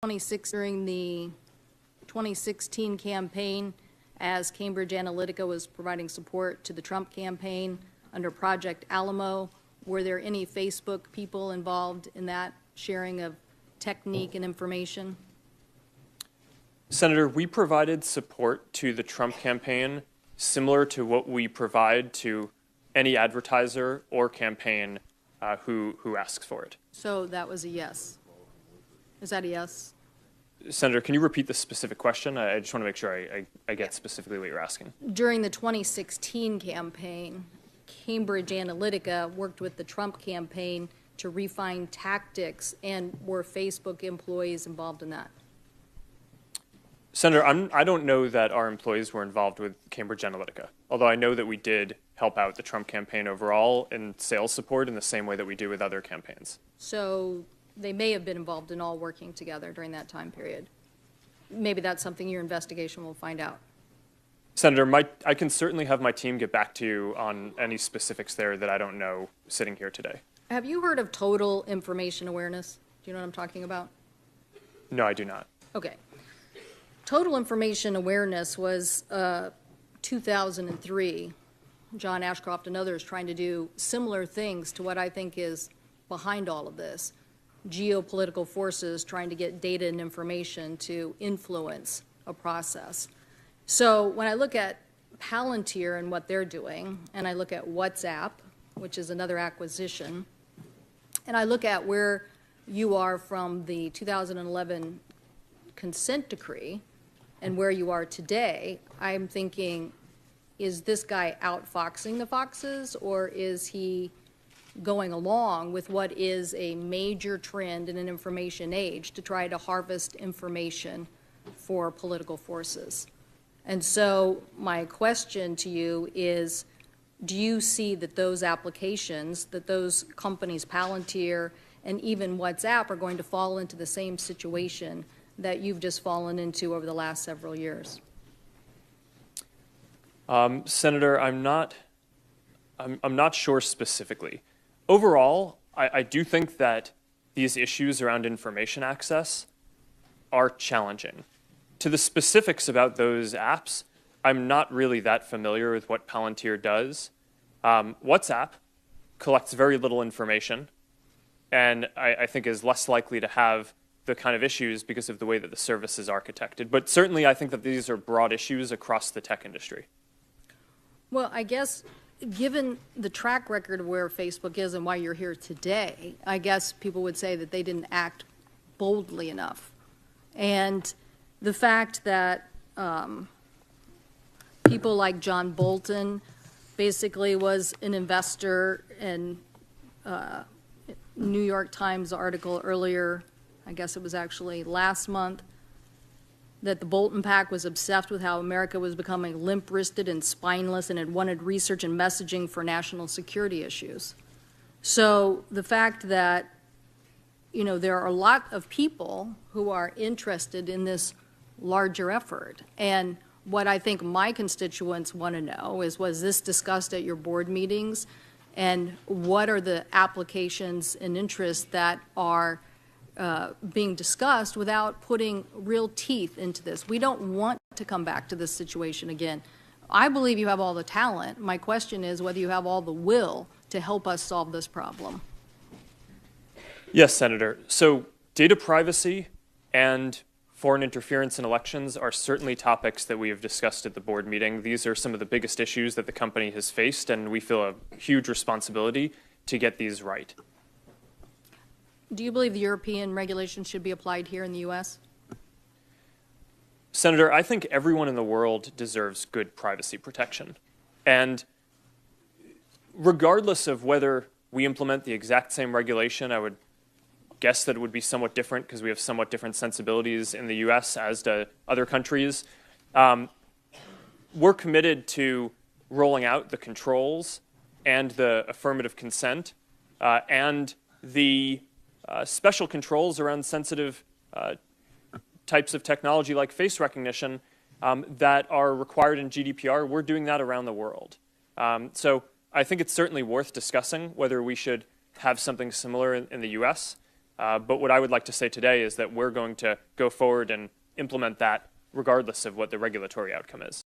during the 2016 campaign, as Cambridge Analytica was providing support to the Trump campaign under Project Alamo, were there any Facebook people involved in that sharing of technique and information? Senator, we provided support to the Trump campaign similar to what we provide to any advertiser or campaign who asks for it. So that was a yes. Is that a yes? Senator, can you repeat the specific question? I just want to make sure I get specifically what you're asking. During the 2016 campaign, Cambridge Analytica worked with the Trump campaign to refine tactics, and were Facebook employees involved in that? Senator, I don't know that our employees were involved with Cambridge Analytica, although I know that we did help out the Trump campaign overall in sales support in the same way that we do with other campaigns. So they may have been involved in all working together during that time period. Maybe that's something your investigation will find out. Senator, I can certainly have my team get back to you on any specifics there that I don't know sitting here today. Have you heard of total information awareness? Do you know what I'm talking about? No, I do not. Okay. Total information awareness was 2003. John Ashcroft and others trying to do similar things to what I think is behind all of this. Geopolitical forces trying to get data and information to influence a process. So when I look at Palantir and what they're doing, and I look at WhatsApp, which is another acquisition, and I look at where you are from the 2011 consent decree and where you are today, I'm thinking, is this guy outfoxing the foxes, or is he going along with what is a major trend in an information age to try to harvest information for political forces? And so my question to you is, do you see that those applications, that those companies, Palantir and even WhatsApp, are going to fall into the same situation that you've just fallen into over the last several years? Senator, I'm not sure specifically. Overall, I do think that these issues around information access are challenging. To the specifics about those apps, I'm not really that familiar with what Palantir does. WhatsApp collects very little information, and I think is less likely to have the kind of issues because of the way that the service is architected. But certainly I think that these are broad issues across the tech industry. Well, I guess given the track record of where Facebook is and why you're here today, I guess people would say that they didn't act boldly enough. And the fact that people like John Bolton basically was an investor in New York Times article earlier, I guess it was actually last month, that the Bolton PAC was obsessed with how America was becoming limp-wristed and spineless and had wanted research and messaging for national security issues. So the fact that, you know, there are a lot of people who are interested in this larger effort. And what I think my constituents want to know is, was this discussed at your board meetings? And what are the applications and interests that are being discussed without putting real teeth into this? We don't want to come back to this situation again. I believe you have all the talent. My question is whether you have all the will to help us solve this problem. Yes, Senator. So data privacy and foreign interference in elections are certainly topics that we have discussed at the board meeting. These are some of the biggest issues that the company has faced, and we feel a huge responsibility to get these right. Do you believe the European regulations should be applied here in the U.S.? Senator, I think everyone in the world deserves good privacy protection. And regardless of whether we implement the exact same regulation, I would guess that it would be somewhat different because we have somewhat different sensibilities in the U.S. as do other countries. We're committed to rolling out the controls and the affirmative consent and the special controls around sensitive types of technology like face recognition that are required in GDPR. We're doing that around the world. So I think it's certainly worth discussing whether we should have something similar in the U.S. But what I would like to say today is that we're going to go forward and implement that regardless of what the regulatory outcome is.